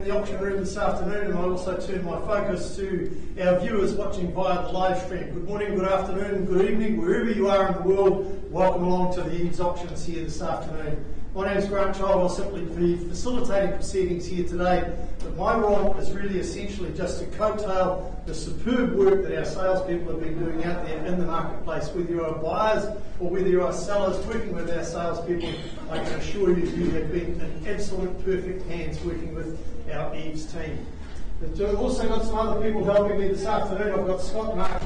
the auction room this afternoon, and I also turn my focus to our viewers watching via the live stream. Good morning, good afternoon, good evening, wherever you are in the world. Welcome along to the EVES auctions here this afternoon. My name is Grant Child. I'll simply be facilitating proceedings here today, but my role is really essentially just to coattail the superb work that our salespeople have been doing out there in the marketplace. Whether you are buyers or whether you are sellers working with our salespeople, I can assure you, you have been in absolute perfect hands working with our EVES team. But I've also got some other people helping me this afternoon. I've got Scott and Mark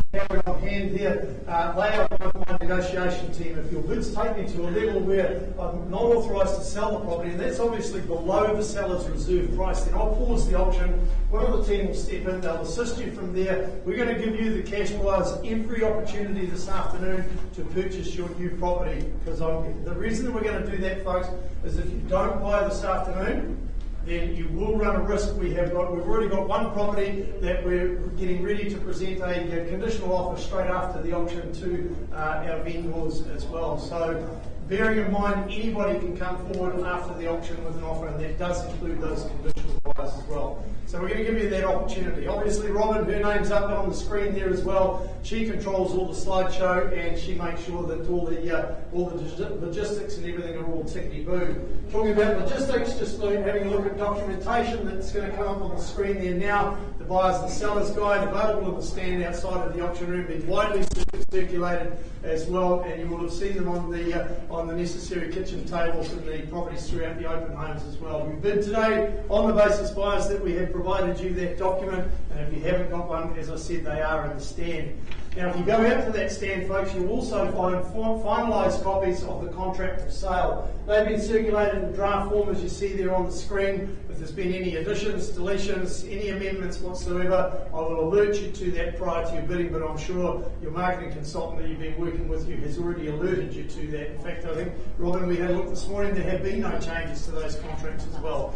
on hand here. They are my negotiation team. If your bids take me to a level where I'm not authorised to sell the property, and that's obviously below the seller's reserve price, then I'll pause the auction. One of the team will step in. They'll assist you from there. We're going to give you, the cash buyers, every opportunity this afternoon to purchase your new property. Because the reason that we're going to do that, folks, is if you don't buy this afternoon, then you will run a risk. We've already got one property that we're getting ready to present a conditional offer straight after the auction to our vendors as well. So bearing in mind, anybody can come forward after the auction with an offer, and that does include those conditional buyers as well. So we're going to give you that opportunity. Obviously, Robin, her name's up on the screen there as well. She controls all the slideshow, and she makes sure that all the logistics and everything are all tickety-boo. Talking about logistics, just having a look at documentation that's going to come up on the screen there now. The buyers and sellers guide available in the stand outside of the auction room, being widely circulated as well, and you will have seen them on the necessary kitchen tables and the properties throughout the open homes as well. We bid today on the basis, buyers, that we have provided you that document, and if you haven't got one, as I said, they are in the stand. Now, if you go out to that stand, folks, you'll also find finalised copies of the contract of sale. They've been circulated in draft form, as you see there on the screen. If there's been any additions, deletions, any amendments whatsoever, I will alert you to that prior to your bidding, but I'm sure your marketing consultant that you've been working with you has already alerted you to that. In fact, I think, Robin, we had a look this morning, there have been no changes to those contracts as well.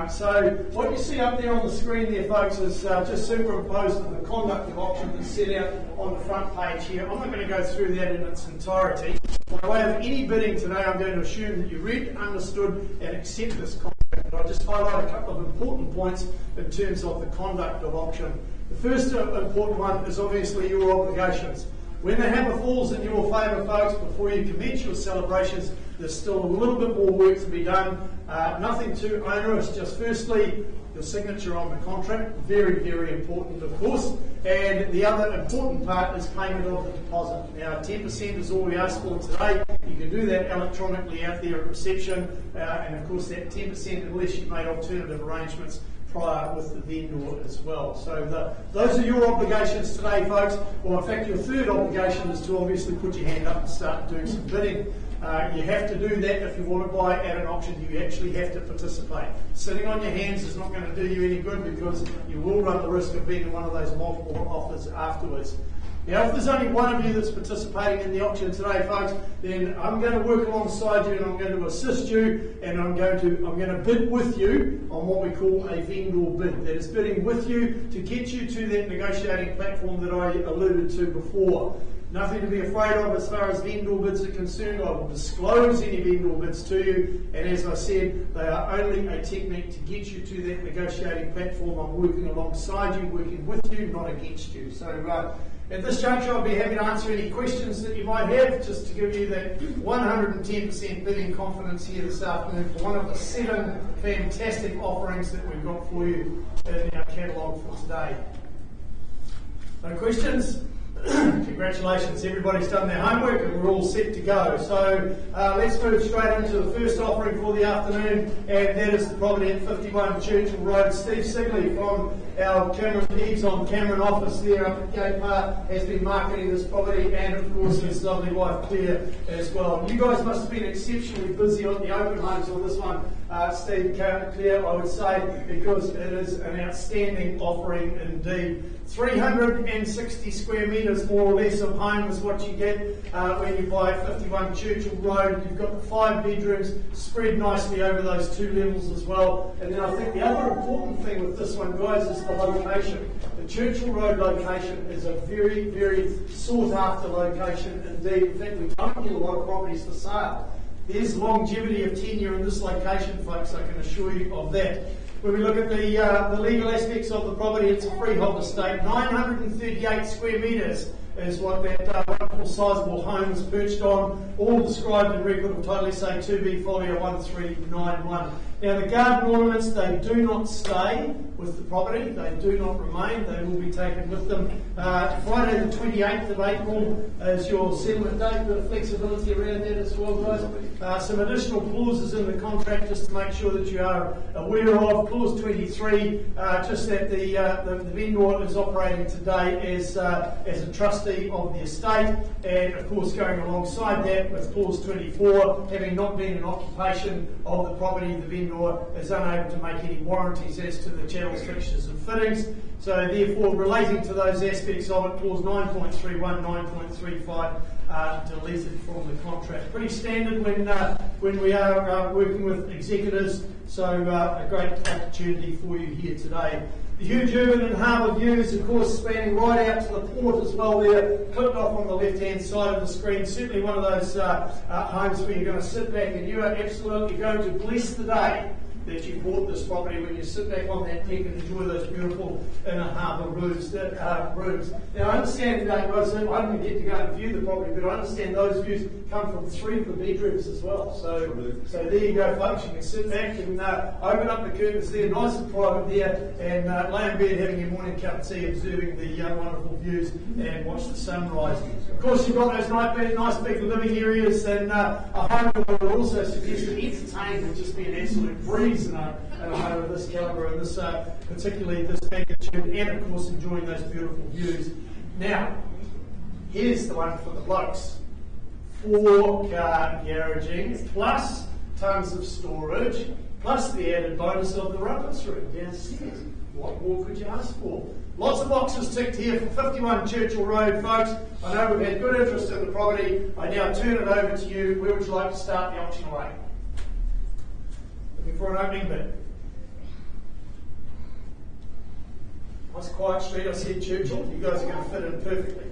So what you see up there on the screen there, folks, is just superimposed with the conduct of auction that's set out on the front page here. I'm not going to go through that in its entirety. By way of any bidding today, I'm going to assume that you read, understood, and accept this contract. But I'll just highlight a couple of important points in terms of the conduct of auction. The first important one is obviously your obligations. When the hammer falls in your favour, folks, before you commence your celebrations, there's still a little bit more work to be done. Nothing too onerous, just firstly, your signature on the contract, very, very important, of course. And the other important part is payment of the deposit. Now, 10% is all we ask for today. You can do that electronically out there at reception, and of course that 10% unless you've made alternative arrangements prior with the vendor as well. So those are your obligations today, folks. Well, in fact, your third obligation is to obviously put your hand up and start doing some bidding. You have to do that if you want to buy at an auction. You actually have to participate. Sitting on your hands is not going to do you any good, because you will run the risk of being in one of those multiple offers afterwards. Now, if there's only one of you that's participating in the auction today, folks, then I'm going to work alongside you, and I'm going to assist you, and I'm going to bid with you on what we call a vendor bid. That is bidding with you to get you to that negotiating platform that I alluded to before. Nothing to be afraid of as far as vendor bids are concerned. I will disclose any vendor bids to you, and as I said, they are only a technique to get you to that negotiating platform. I'm working alongside you, working with you, not against you. So at this juncture, I'll be happy to answer any questions that you might have, just to give you that 110% bidding confidence here this afternoon for one of the 7 fantastic offerings that we've got for you in our catalogue for today. No questions? Congratulations, everybody's done their homework and we're all set to go. So let's move straight into the first offering for the afternoon, and that is the property at 51 Churchill Road. Steve Sigley from our EVES on Cameron office there up at Gate Park has been marketing this property, and of course his lovely wife Claire as well. You guys must have been exceptionally busy on the open homes on this one, Steve, Claire, I would say, because it is an outstanding offering indeed. 360 square metres more or less of home is what you get when you buy 51 Churchill Road. You've got the 5 bedrooms spread nicely over those 2 levels as well. And then I think the other important thing with this one, guys, is the location. The Churchill Road location is a very, very sought after location indeed. In fact, we don't get a lot of properties for sale. There's longevity of tenure in this location, folks, I can assure you of that. When we look at the legal aspects of the property, it's a freehold estate. 938 square metres is what that wonderful sizable home is perched on, all described in record of title SA 2B folio 1391. Now the garden ornaments, they do not stay with the property, they do not remain, they will be taken with them. Friday the 28th of April is your settlement date, a bit of flexibility around that as well, guys. Some additional clauses in the contract just to make sure that you are aware of. Clause 23, just that the vendor is operating today as a trustee of the estate, and of course going alongside that with clause 24, having not been in occupation of the property, the vendor is unable to make any warranties as to the channels, fixtures and fittings. So therefore, relating to those aspects of it, clause 9.31, 9.35 deleted from the contract. Pretty standard when we are working with executors, so a great opportunity for you here today. The huge urban and harbour views, of course, spanning right out to the port as well there, clipped off on the left-hand side of the screen. Certainly one of those homes where you're going to sit back and you are absolutely going to bless the day that you bought this property when you sit back on that deck and enjoy those beautiful inner harbour rooms. Now I understand today, guys, I didn't get to go and view the property, but I understand those views come from 3 of the bedrooms as well. So there you go, folks. You can sit back and open up the curtains there, nice and private there, and lay in bed having your morning cup of tea, observing the wonderful views and watch the sunrise. Of course, you've got those nice big living areas, and a home that will also suggest that entertaining would just be an absolute breeze in a home of this calibre and this, particularly this magnitude, and of course enjoying those beautiful views. Now, here's the one for the blokes. 4-car garaging, plus tons of storage, plus the added bonus of the rumpus room downstairs. What more could you ask for? Lots of boxes ticked here for 51 Churchill Road, folks. I know we've had good interest in the property. I now turn it over to you. Where would you like to start the auction away? Looking for an opening bid. Nice quiet street, I said Churchill. You guys are going to fit in perfectly.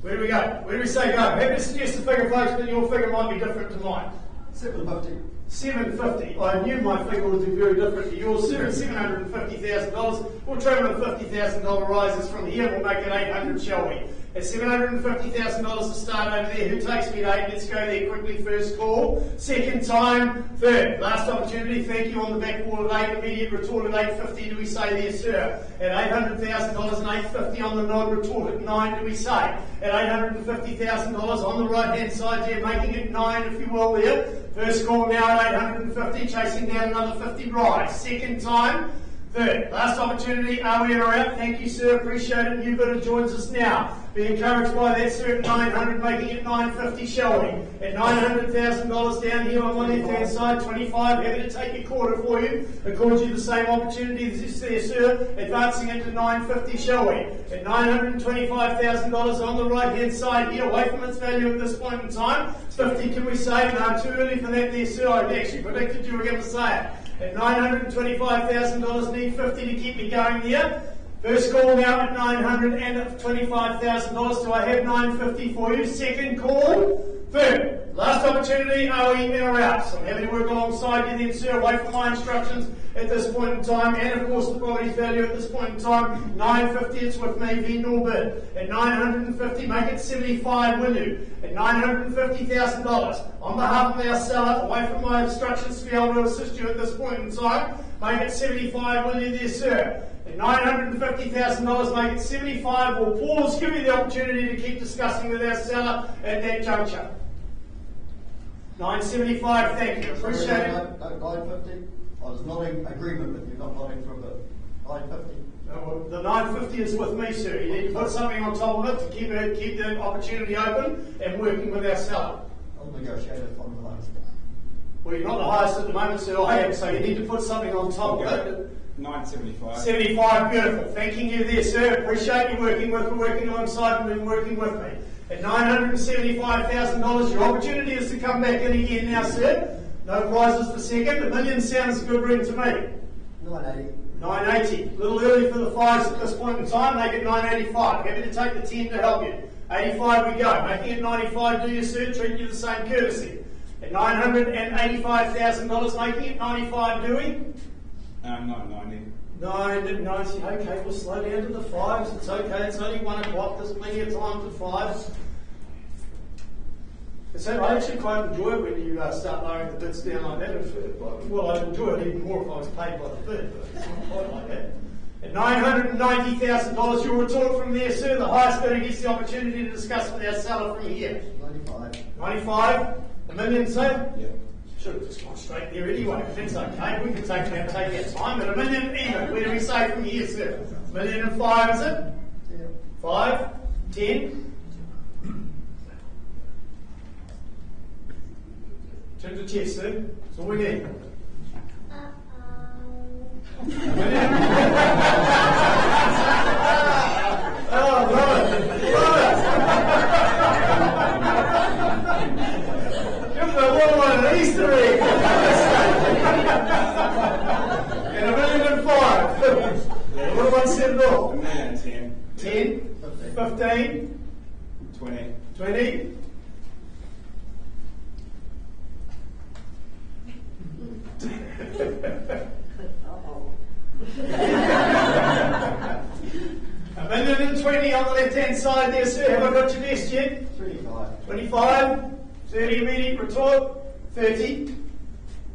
Where do we go? Where do we say go? Happy to suggest a figure, folks, but your figure might be different to mine. 750. 750. I knew my figure would be very different to yours, sir. $750,000. We'll try with a $50,000 rises from here. We'll make it 800, shall we? At $750,000 to start over there. Who takes me to 8? Let's go there quickly. First call. Second time. Third. Last opportunity. Thank you on the back wall at 8. Immediate retort at 850. Do we say there, sir? At $800,000 and 850 on the nod. Retort at 9. Do we say? At $850,000 on the right hand side there, making it 9, if you will, there. First call now at 850, chasing down another 50 rise. Second time. Third. Last opportunity. Are we out? Thank you, sir. Appreciate it. New bidder joins us now. Be encouraged by that, sir, at 900, making it 950, shall we? At $900,000 down here on the left-hand side, 25. Happy to take your quarter for you. Accord you the same opportunity as this there, sir. Advancing it to 950, shall we? At $925,000 on the right-hand side here, away from its value at this point in time. 50, can we say? No, too early for that there, sir. I actually predicted you were going to say it. At $925,000, need 50 to keep me going here. First call now at $925,000. Do I have 950 for you? Second call. Third. Last opportunity. Are we in or out? So I'm happy to work alongside you then, sir. Away from my instructions at this point in time. And of course the property's value at this point in time. 950. It's with me. Vendor bid. At 950. Make it 75, will you? At $950,000. On behalf of our seller. Away from my instructions to be able to assist you at this point in time. Make it 75, will you there, sir? At $950,000, make it 75. We'll pause, give you the opportunity to keep discussing with our seller at that juncture. 975, thank you. Appreciate it. No, 950. I was not in agreement with you, not nodding for a bit. 950. No, the 950 is with me, sir. You need to put something on top of it to keep the opportunity open and working with our seller. I'll negotiate it from the highest. Well, you're not the highest at the moment, sir. I am, so you need to put something on top of it. 975. 75, beautiful. Thanking you there, sir. Appreciate you working alongside me and working with me. At $975,000, your opportunity is to come back in again now, sir. No prizes for second. $1 million sounds a good ring to me. 980. 980. A little early for the fives at this point in time. Make it 985. Happy to take the 10 to help you. 85 we go. Making it 95, do you, sir? Treat you the same courtesy. At $985,000, making it 95, do we? No, 90. 90. Okay, we'll slow down to the fives. It's okay. It's only 1 o'clock. There's plenty of time for fives. So I actually quite enjoy it when you start lowering the bids down like that. Well, I'd enjoy it even more if I was paid by the bid, but it's not quite like that. At $990,000, you'll retort from there, sir. The highest bidder gets the opportunity to discuss with our seller from here. 95. 95. $1 million, sir? Yeah. Should have just gone straight there anyway. If it's okay, we can take our time. But $1 million even. Where do we say from here, sir? $1,005,000, is it? Yeah. 5, 10. Turn to chest, sir. That's all we need. Oh, love it. Love it. Give them a little one an Easter egg. And $1,005,000. The little one set it off. 10. 10, 15, 20. 20. $1,020,000 on the left-hand side there, sir. Have I got your best yet? 25. 25, 30 immediate retort, 30,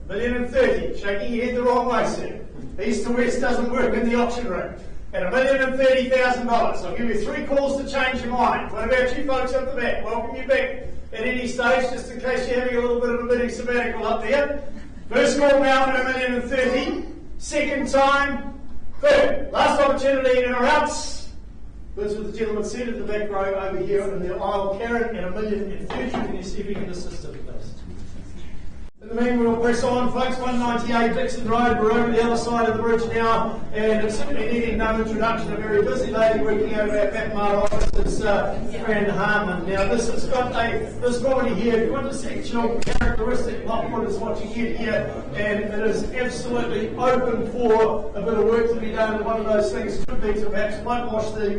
$1,030,000. Shaking your head the wrong way, sir. East to west doesn't work in the auction room. At $1,030,000. I'll give you 3 calls to change your mind. What about you folks up the back? Welcome you back at any stage, just in case you're having a little bit of a bidding sabbatical up there. First call now at $1,030,000. Second time, third. Last opportunity in or else. Bids with the gentleman seated in the back row over here in the aisle. Karen and $1,030,000. Can you see if you can assist us, please? In the meantime, we'll press on, folks. 198 Dixon Road. We're over the other side of the bridge now, and it's simply needing no introduction. A very busy lady working over our Patmar office is Fran Harmon. Now, this has got this property here, quintessential characteristic. Lockwood is what you get here, and it is absolutely open for a bit of work to be done. One of those things could be to perhaps whitewash the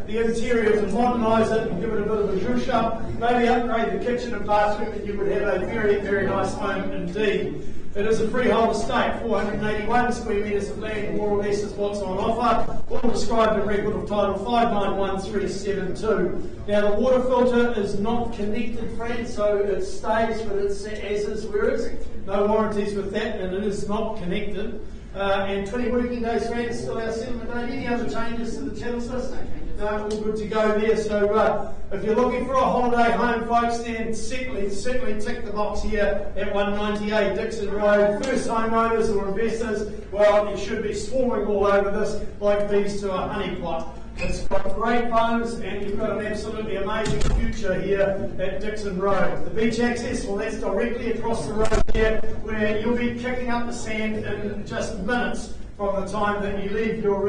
interior to modernise it and give it a bit of a zhuzh up. Maybe upgrade the kitchen and bathroom, and you would have a very, very nice home indeed. It is a freehold estate, 481 square metres of land, more or less is what's on offer, all described in record of title 591372. Now the water filter is not connected, Fran, so it stays but it's as is where it is. No warranties with that, and it is not connected. And 20 working days, Fran, still our settlement date. Any other changes to the channel system? No, all good to go there. So if you're looking for a holiday home, folks, then certainly tick the box here at 198 Dixon Road. First homeowners or investors, well, you should be swarming all over this like bees to a honey pot. It's got great homes, and you've got an absolutely amazing future here at Dixon Road. The beach access, well, that's directly across the road here, where you'll be kicking up the sand in just minutes from the time that you leave your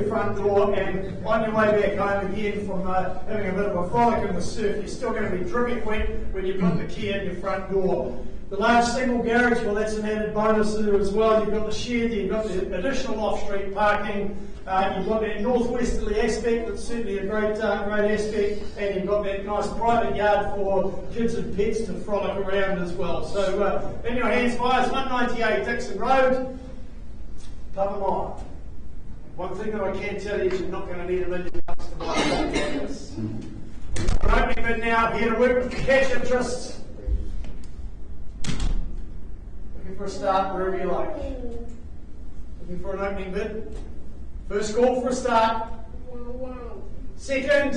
front door, and on your way back home again from having a bit of a frolic in the surf. You're still going to be dripping wet when you put the key in your front door. The large single garage, well, that's an added bonus there as well. You've got the shed, you've got the additional off-street parking, you've got that northwesterly aspect, that's certainly a great aspect, and you've got that nice private yard for kids and pets to frolic around as well. So, in your hands, buyers, 198 Dixon Road. Papa mine. One thing that I can tell you is you're not going to need $1 million to buy this. We're opening bid now, here to work with cash interests. Looking for a start wherever you like. Looking for an opening bid. First call for a start. Second.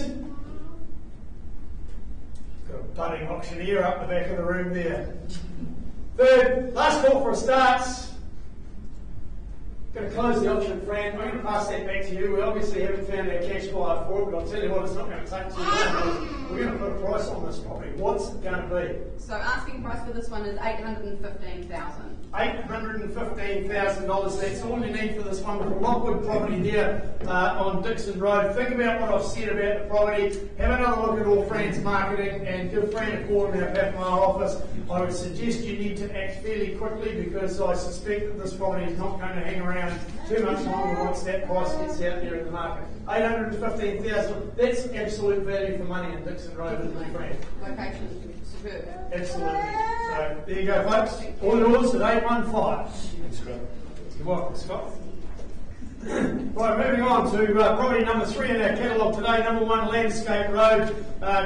Got a budding auctioneer up the back of the room there. Third. Last call for a start. Going to close the auction, Fran. I'm going to pass that back to you. We obviously haven't found our cash buyer for it, but I'll tell you what, it's not going to take too long. We're going to put a price on this property. What's it going to be? So asking price for this one is $815,000. $815,000. That's all you need for this wonderful Lockwood property there on Dixon Road. Think about what I've said about the property. Have another look at all Fran's marketing and give Fran a call in our Patmar office. I would suggest you need to act fairly quickly because I suspect that this property is not going to hang around too much longer once that price gets out there in the market. $815,000. That's absolute value for money in Dixon. Dixon Road in the friend. Location superb. Absolutely. So there you go, folks. All yours at 815. Thanks, Scott. You're welcome, Scott. Right, moving on to property number 3 in our catalogue today, number 1 Landscape Road.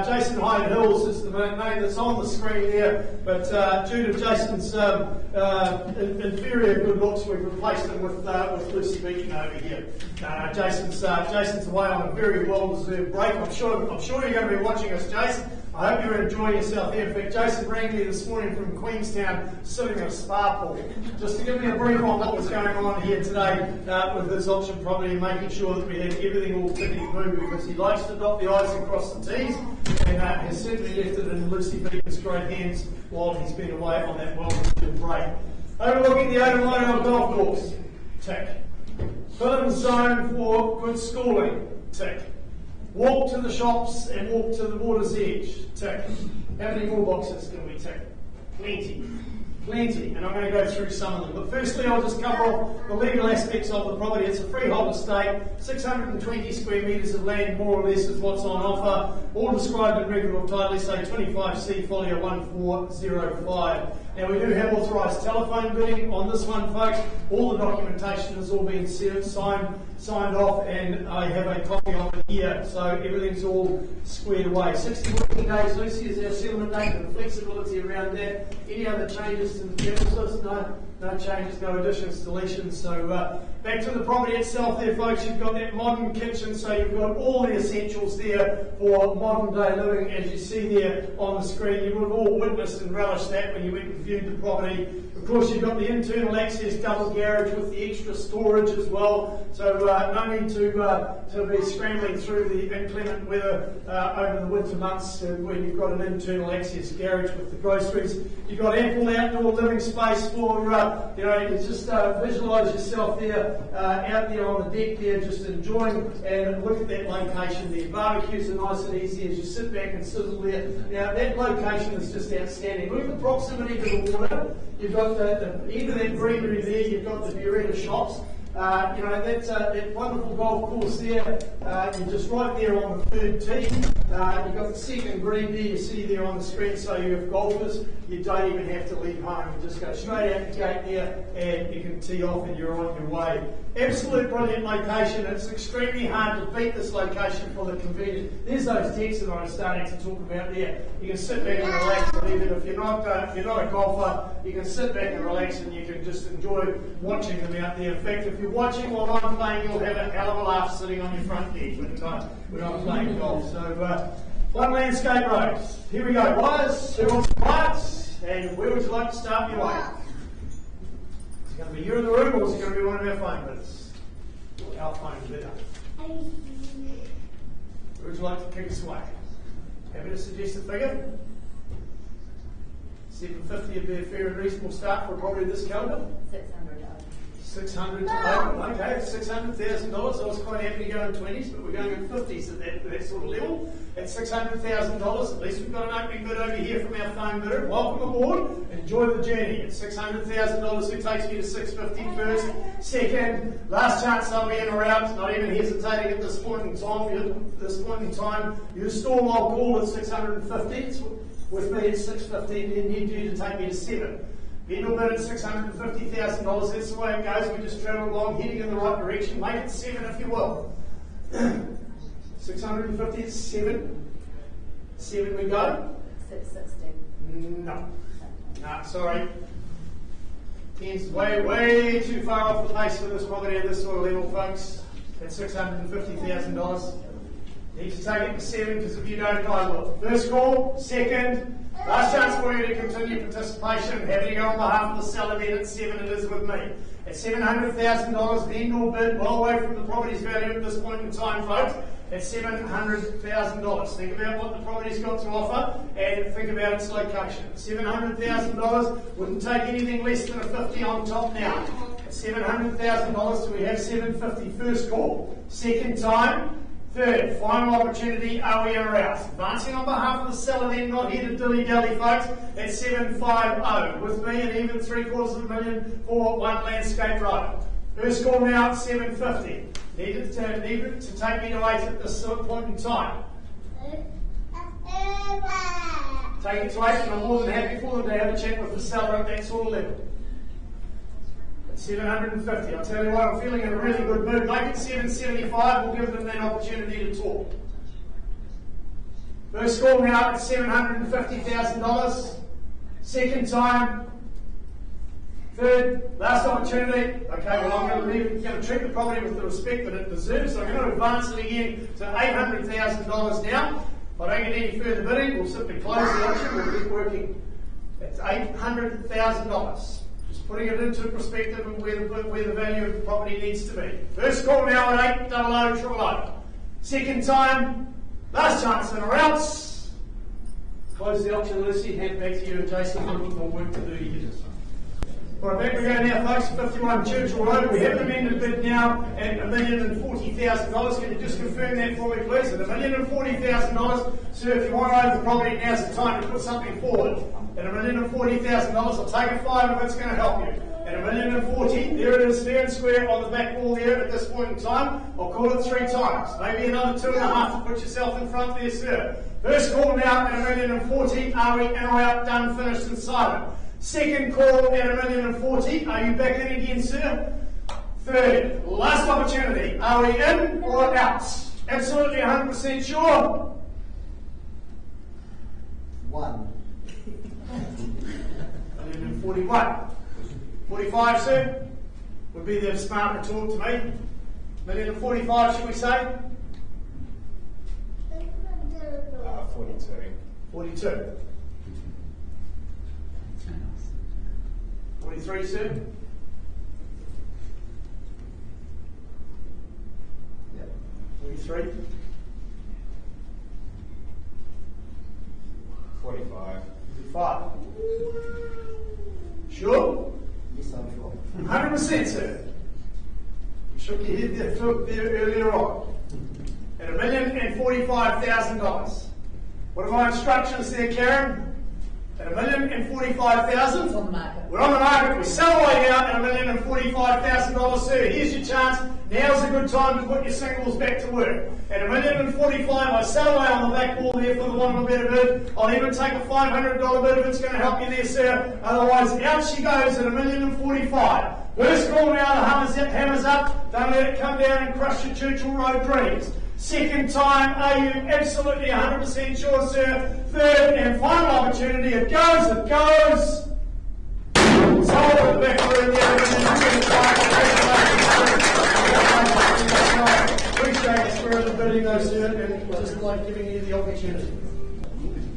Jason Hyde Hills is the name that's on the screen there, but due to Jason's inferior good looks, we've replaced him with Lucy Beacon over here. Jason's away on a very well-deserved break. I'm sure you're going to be watching us, Jason. I hope you're enjoying yourself here. In fact, Jason rang me this morning from Queenstown, sitting in a spa pool, just to give me a brief on what was going on here today with this auction property, making sure that we had everything all tickety-boo, because he likes to dot the I's and cross the T's, and has certainly left it in Lucy Beacon's great hands while he's been away on that well-deserved break. Overlooking the Otamoto golf course, tick. Film zone for good schooling, tick. Walk to the shops and walk to the water's edge, tick. How many more boxes can we tick? Plenty. And I'm going to go through some of them. But firstly, I'll just cover off the legal aspects of the property. It's a freehold estate, 620 square metres of land, more or less, is what's on offer. All described in regular title, say 25C folio 1405. Now, we do have authorised telephone bidding on this one, folks. All the documentation has all been signed off, and I have a copy of it here, so everything's all squared away. 60 working days, Lucy, is our settlement date, and flexibility around that. Any other changes to the premises? No changes, no additions, deletions. So back to the property itself there, folks. You've got that modern kitchen, so you've got all the essentials there for modern day living, as you see there on the screen. You would have all witnessed and relished that when you went and viewed the property. Of course, you've got the internal access double garage with the extra storage as well, so no need to be scrambling through the inclement weather over the winter months when you've got an internal access garage with the groceries. You've got ample outdoor living space for, you just visualise yourself there, out there on the deck there, just enjoying and look at that location there. Barbecues are nice and easy as you sit back and sizzle there. Now, that location is just outstanding. Look at the proximity to the water. You've got either that greenery there, you've got the Judea shops. That wonderful golf course there, you're just right there on the third tee. You've got the second green there, you see there on the screen, so you have golfers, you don't even have to leave home. You just go straight out the gate there and you can tee off and you're on your way. Absolute brilliant location. It's extremely hard to beat this location for the convenience. There's those decks that I was starting to talk about there. You can sit back and relax, and even if you're not a golfer, you can sit back and relax and you can just enjoy watching them out there. In fact, if you're watching while I'm playing, you'll have a hell of a laugh sitting on your front deck when I'm playing golf. So, One Landscape Road. Here we go, guys. Who wants to parts? And where would you like to start your way? Is it going to be you in the room, or is it going to be one of our phone bidders? Our phone bidder. Where would you like to kick us away? Happy to suggest a figure? 750 would be a fair and reasonable start for a property of this calibre. 600 okay, $600,000. I was quite happy to go in 20s, but we're going in 50s at that sort of level. At $600,000, at least we've got an opening bid over here from our phone bidder. Welcome aboard, enjoy the journey. At $600,000, who takes me to 650 first? Second, last chance I'll be in or out, not even hesitating at this point in time. You stall, I'll call at 650. It's with me at 650, then you due to take me to 7. Vendor bid at $650,000, that's the way it goes. We just travel along, heading in the right direction. Make it 7 if you will. 650 is 7. 7 we go. 660. No, sorry. 10's way too far off the pace for this property at this sort of level, folks. At $650,000. Need to take it to 7, because if you don't, I will. First call, second. Last chance for you to continue participation. Happy to go on behalf of the seller then at 7, it is with me. At $700,000, vendor bid, well away from the property's value at this point in time, folks. At $700,000. Think about what the property's got to offer and think about its location. $700,000, wouldn't take anything less than a 50 on top now. At $700,000, do we have 750 first call? Second time. Third, final opportunity, are we in or out? Advancing on behalf of the seller then, not here to dilly-dally, folks, at 750. With me, and even $750,000 for One Landscape Road. First call now at 750. Needed to take me to 8 at this point in time. Take it to 8, and I'm more than happy for them to have a chat with the seller at that sort of level. At 750, I'll tell you what, I'm feeling in a really good mood. Make it 775, we'll give them that opportunity to talk. First call now at $750,000. Second time. Third, last opportunity. Okay, well, I'm going to treat the property with the respect that it deserves, so I'm going to advance it again to $800,000 now. If I don't get any further bidding, we'll simply close the auction, we'll keep working. That's $800,000. Just putting it into perspective of where the value of the property needs to be. First call now at 800 Second time, last chance in or else. Close the auction, Lucy, hand back to you and Jason, a little bit more work to do here. Right, back we go now, folks, 51 Churchill Road. We have the amended bid now at $1,040,000. Can you just confirm that for me, please? At $1,040,000, sir, if you want to own the property, now's the time to put something forward. At $1,040,000, I'll take a 5 if it's going to help you. At $1,040,000, there it is, fair and square on the back wall there at this point in time. I'll call it 3 times, maybe another 2.5 to put yourself in front there, sir. First call now at $1,040,000. Are we in or out, done, finished and silent? Second call at $1,040,000. Are you back in again, sir? Third, last opportunity. Are we in or out? Absolutely 100% sure? 1. 141. 45, sir? Would be the smart retort to me. 1,045, should we say? 42. 42. 43, sir? Yep. 43. 45. 45. Sure? Yes, I'm sure. 100%, sir. You shook your head there earlier on. At $1,045,000. What are my instructions there, Karen? At $1,045,000. It's on the market. We're on the market. We sell away now at $1,045,000, sir. Here's your chance. Now's a good time to put your singles back to work. At $1,045,000, I sell away on the back wall there for the want of a better bid. I'll even take a $500 bid if it's going to help you there, sir. Otherwise, out she goes at $1,045,000. First call now, the hammer's up. Don't let it come down and crush your Churchill Road dreams. Second time, are you absolutely 100% sure, sir? Third and final opportunity, it goes. Sold at the back room there. Appreciate the spirit of bidding though, sir, and just like giving you the opportunity.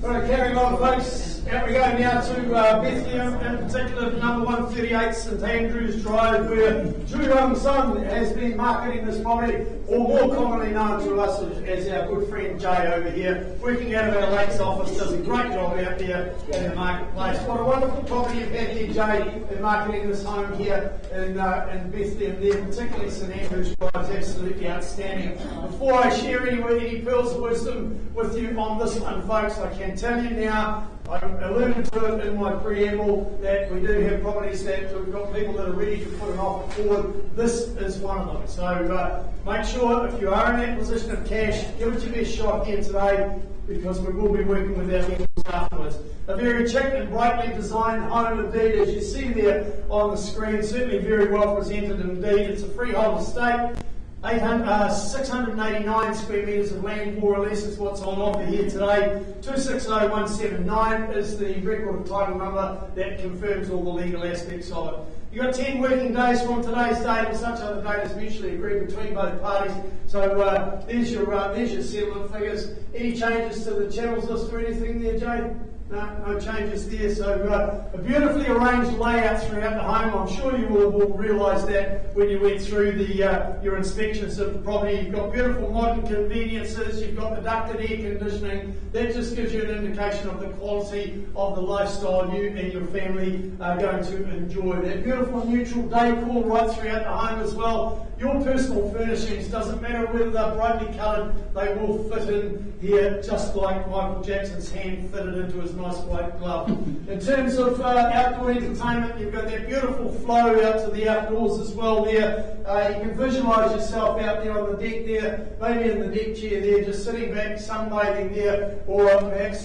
Right, carrying on, folks. Out we go now to Bethlehem, in particular number 138 St Andrews Drive, where Judea Son has been marketing this property, or more commonly known to us as our good friend Jay over here, working out of our Lakes office, does a great job out there in the marketplace. What a wonderful property you've had here, Jay, in marketing this home here in Bethlehem there, particularly St Andrews Drive, is absolutely outstanding. Before I share any pearls of wisdom with you on this one, folks, I can tell you now, I alluded to it in my preamble that we do have properties that we've got people that are ready to put an offer forward. This is one of them. So make sure if you are in that position of cash, give it your best shot here today, because we will be working with our vendors afterwards. A very chic and brightly designed home indeed, as you see there on the screen, certainly very well presented indeed. It's a freehold estate. 689 square metres of land, more or less, is what's on offer here today. 260179 is the record of title number that confirms all the legal aspects of it. You've got 10 working days from today's date, or such other date as mutually agreed between both parties. So there's your settlement figures. Any changes to the channels list or anything there, Jay? No changes there. So a beautifully arranged layout throughout the home. I'm sure you will realise that when you went through your inspections of the property. You've got beautiful modern conveniences. You've got the ducted air conditioning. That just gives you an indication of the quality of the lifestyle you and your family are going to enjoy. That beautiful neutral decor right throughout the home as well. Your personal furnishings, doesn't matter whether they're brightly coloured, they will fit in here just like Michael Jackson's hand fitted into his a nice white glove. In terms of outdoor entertainment, you've got that beautiful flow out to the outdoors as well there. You can visualise yourself out there on the deck there, maybe in the deck chair there, just sitting back, sunbathing there, or perhaps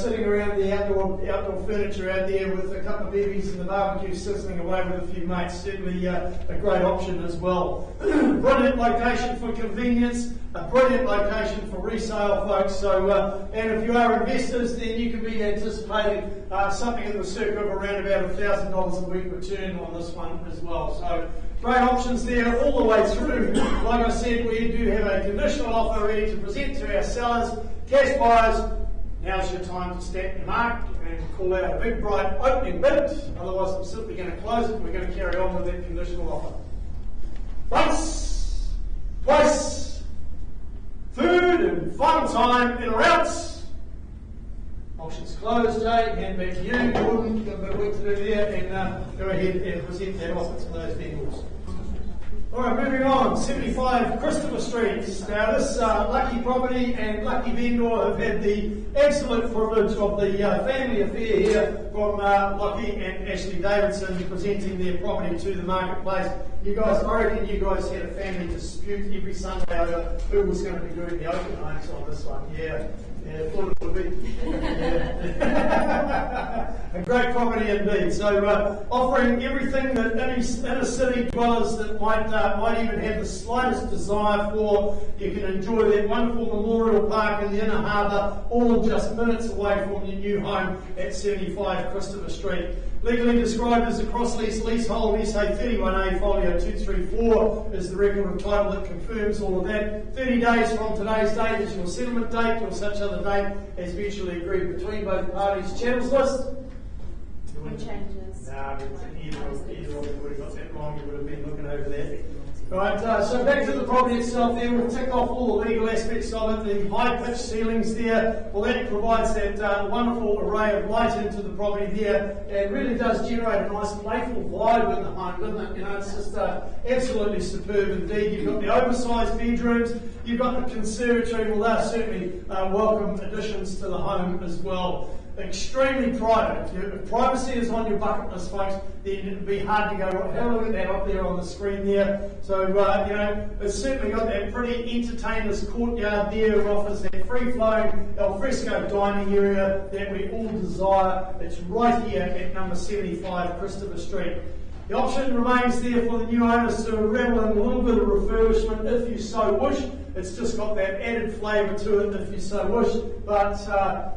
sitting around the outdoor furniture out there with a couple of bevies and the barbecue sizzling away with a few mates. Certainly a great option as well. Brilliant location for convenience, a brilliant location for resale, folks. So, and if you are investors, then you can be anticipating something in the circa of around about $1,000 a week return on this one as well. So, great options there all the way through. Like I said, we do have a conditional offer ready to present to our sellers. Cash buyers, now's your time to stamp your mark and call out a big bright opening bid. Otherwise, I'm simply going to close it and we're going to carry on with that conditional offer. Once, twice, third and final time in or out. Auction's closed, Jay. Hand back to you. Gordon, you've got a bit of work to do there, and go ahead and present that offer to those vendors. All right, moving on. 75 Christopher Street. Now, this lucky property and lucky vendor have had the absolute privilege of the family affair here from Lockie and Ashley Davidson presenting their property to the marketplace. I reckon you guys had a family dispute every Sunday over who was going to be doing the open homes on this one. Yeah, thought it would be. A great property indeed. So offering everything that inner city dwellers that might even have the slightest desire for. You can enjoy that wonderful memorial park in the inner harbour, all just minutes away from your new home at 75 Christopher Street. Legally described as a cross-lease leasehold, SA 31A folio 234 is the record of title that confirms all of that. 30 days from today's date is your settlement date or such other date as mutually agreed between both parties. Channels list? No changes. No, either of you would have got that wrong, you would have been looking over that. Right, so back to the property itself there, we've ticked off all the legal aspects of it, the high-pitched ceilings there, well that provides that wonderful array of light into the property there, and really does generate a nice playful vibe in the home, doesn't it? You know, it's just absolutely superb indeed. You've got the oversized bedrooms, you've got the conservatory, well they're certainly welcome additions to the home as well. Extremely private. If privacy is on your bucket list, folks, then it'd be hard to go, right, have a look at that up there on the screen there. So, it's certainly got that pretty entertainer's courtyard there. It offers that free-flowing alfresco dining area that we all desire. It's right here at number 75 Christopher Street. The option remains there for the new owners to revel in a little bit of refurbishment if you so wish. It's just got that added flavour to it if you so wish. But, I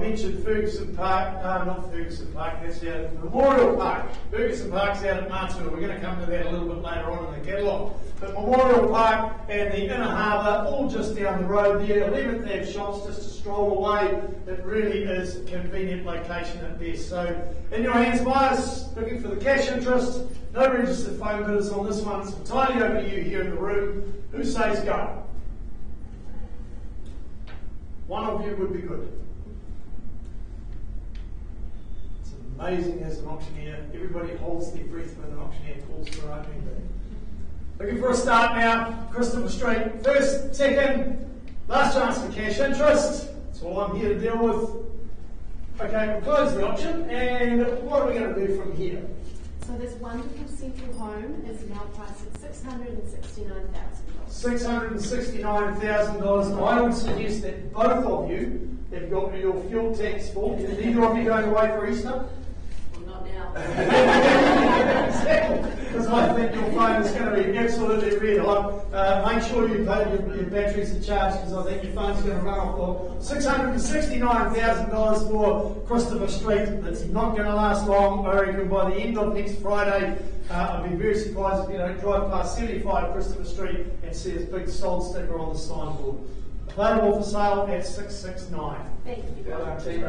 mentioned Ferguson Park, not Ferguson Park, that's out at Memorial Park. Ferguson Park's out at Martua. We're going to come to that a little bit later on in the catalogue. But Memorial Park and the Inner Harbour, all just down the road there. 11th Ave shops, just a stroll away. It really is a convenient location at best. So, in your hands, buyers, looking for the cash interest. No registered phone bidders on this one. It's entirely over to you here in the room. Who says go? One of you would be good. It's amazing as an auctioneer. Everybody holds their breath when an auctioneer calls for an opening bid. Looking for a start now. Christopher Street. First, second, last chance for cash interest. That's all I'm here to deal with. Okay, we'll close the auction. And what are we going to do from here? So this wonderful central home is now priced at $669,000. $669,000. I would suggest that both of you have got your fuel tanks full. Is either of you going away for Easter? Well, not now. Exactly. Because I think your phone is going to be absolutely red hot. Make sure you pay your batteries are charged because I think your phone's going to run off. Well, $669,000 for Christopher Street. That's not going to last long. I reckon by the end of next Friday, I'd be very surprised if you don't drive past 75 Christopher Street and see this big sold sticker on the signboard. Available for sale at $669,000. Thank you. Well done, team.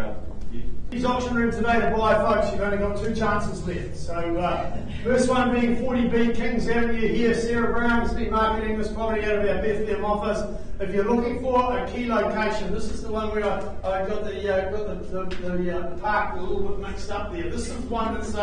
This auction room today to buy, folks, you've only got 2 chances left. So, first one being 40B Kings Avenue here. Sarah Brown has been marketing this property out of our Bethlehem office. If you're looking for a key location, this is the one where I got the park a little bit mixed up there. This is one that's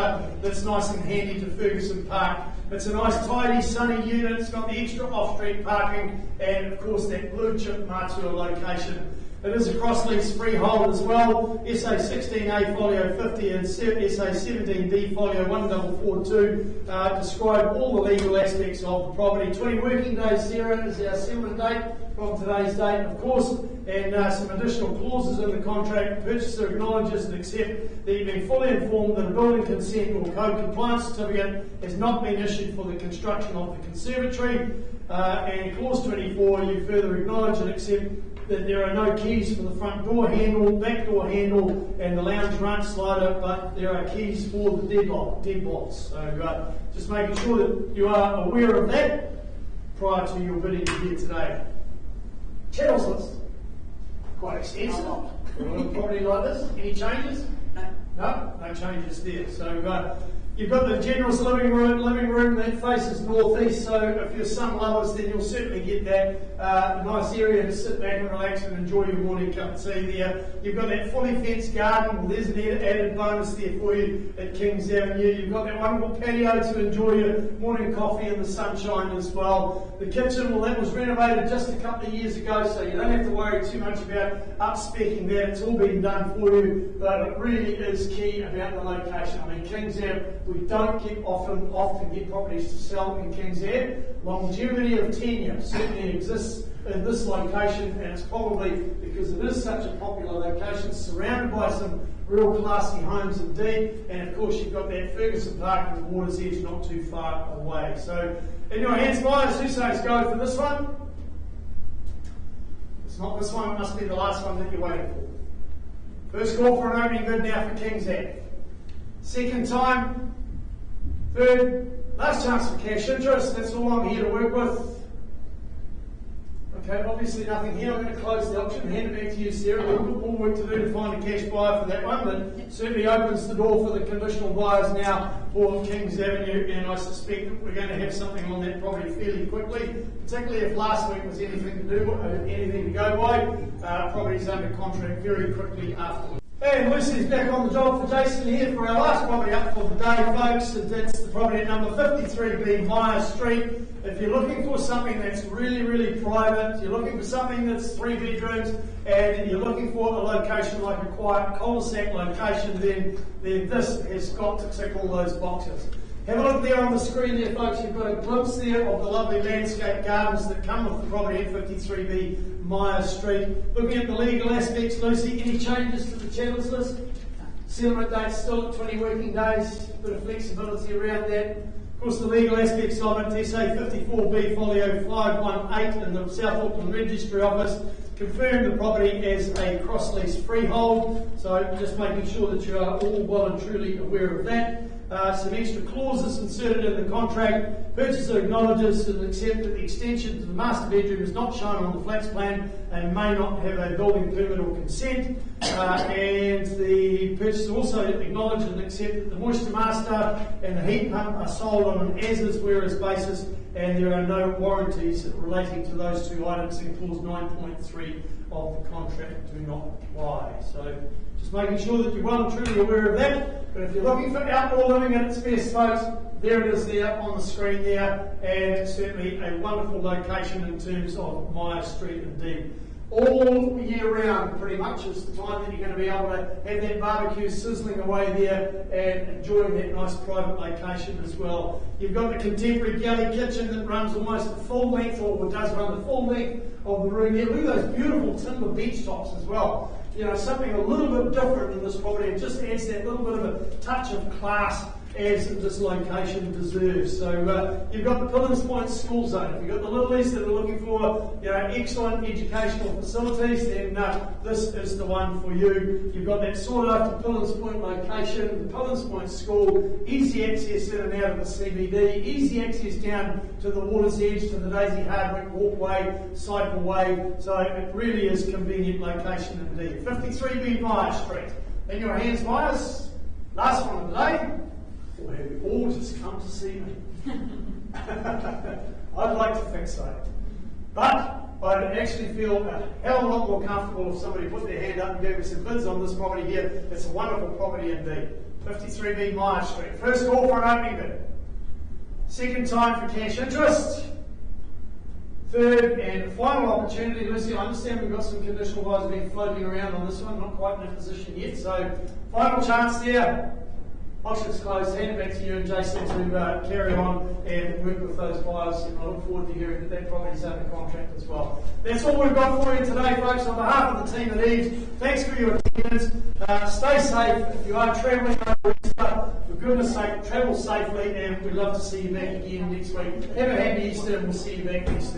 nice and handy to Ferguson Park. It's a nice, tidy, sunny unit. It's got the extra off-street parking and, of course, that blue chip Martua location. It is a cross-lease freehold as well. SA 16A folio 50 and SA 17B folio 1442 describe all the legal aspects of the property. 20 working days, Sarah, is our settlement date from today's date, of course, and some additional clauses in the contract. Purchaser acknowledges and accepts that you've been fully informed that a building consent or code compliance certificate has not been issued for the construction of the conservatory. And clause 24, you further acknowledge and accept that there are no keys for the front door handle, back door handle, and the lounge ranch slider, but there are keys for the deadbolts. So just making sure that you are aware of that prior to your bidding here today. Channels list, quite extensive. For a property like this, any changes? No changes there. So you've got the generous living room that faces northeast, so if you're sun lovers, then you'll certainly get that. A nice area to sit back and relax and enjoy your morning cup of tea there. You've got that fully fenced garden. Well, there's an added bonus there for you at Kings Avenue. You've got that wonderful patio to enjoy your morning coffee in the sunshine as well. The kitchen, well, that was renovated just a couple of years ago, so you don't have to worry too much about up-speccing that. It's all been done for you, but it really is key about the location. I mean, Kings Ave, we don't often get properties to sell in Kings Ave. Longevity of tenure certainly exists in this location, and it's probably because it is such a popular location, surrounded by some real classy homes indeed, and of course you've got that Ferguson Park and the water's edge not too far away. So, in your hands, buyers, who says go for this one? It's not this one, it must be the last one that you're waiting for. First call for an opening bid now for Kings Ave. Second time, third, last chance for cash interest. That's all I'm here to work with. Okay, obviously nothing here. I'm going to close the auction and hand it back to you, Sarah. We've got more work to do to find a cash buyer for that one, but it certainly opens the door for the conditional buyers now for Kings Avenue, and I suspect that we're going to have something on that property fairly quickly, particularly if last week was anything to go by. Property's under contract very quickly afterwards. And Lucy's back on the job for Jason here for our last property up for the day, folks. That's the property at number 53B Myers Street. If you're looking for something that's really, really private, you're looking for something that's 3 bedrooms, and you're looking for a location like a quiet cul-de-sac location, then this has got to tick all those boxes. Have a look there on the screen there, folks. You've got a glimpse there of the lovely landscape gardens that come with the property at 53B Myers Street. Looking at the legal aspects, Lucy, any changes to the channels list? Settlement date's still at 20 working days, bit of flexibility around that. Of course, the legal aspects of it, SA 54B folio 518 in the South Auckland Registry Office confirmed the property as a cross-lease freehold, so just making sure that you are all well and truly aware of that. Some extra clauses inserted in the contract. Purchaser acknowledges and accepts that the extension to the master bedroom is not shown on the flats plan and may not have a building permit or consent. And the purchaser also acknowledges and accepts that the moisture master and the heat pump are sold on an as-is whereas basis, and there are no warranties relating to those two items in clause 9.3 of the contract do not apply. So just making sure that you're well and truly aware of that. But if you're looking for outdoor living at its best, folks, there it is there on the screen there, and certainly a wonderful location in terms of Myers Street indeed. All year round, pretty much, is the time that you're going to be able to have that barbecue sizzling away there and enjoying that nice private location as well. You've got the contemporary galley kitchen that runs almost the full length, or does run the full length of the room there. Look at those beautiful timber beach tops as well. You know, something a little bit different in this property. It just adds that little bit of a touch of class as this location deserves. So you've got the Pillars Point School Zone. If you've got the littlies that are looking for excellent educational facilities, then this is the one for you. You've got that sought after Pillars Point location, the Pillars Point School, easy access in and out of the CBD, easy access down to the water's edge, to the Daisy Hardwick walkway, cycleway. So it really is a convenient location indeed. 53B Myers Street. In your hands, Myers. Last one of the day. Or have you all just come to see me? I'd like to think so. But I'd actually feel a hell of a lot more comfortable if somebody put their hand up and gave me some bids on this property here. It's a wonderful property indeed. 53B Myers Street. First call for an opening bid. Second time for cash interest. third and final opportunity. Lucy, I understand we've got some conditional buys being floating around on this one, not quite in a position yet. So, final chance there. Auction's closed. Hand it back to you and Jason to carry on and work with those buyers. And I look forward to hearing that that property's under contract as well. That's all we've got for you today, folks. On behalf of the team at EVES, thanks for your attendance. Stay safe. If you are travelling over Easter, for goodness sake, travel safely, and we'd love to see you back again next week. Have a happy Easter, and we'll see you back next Thursday.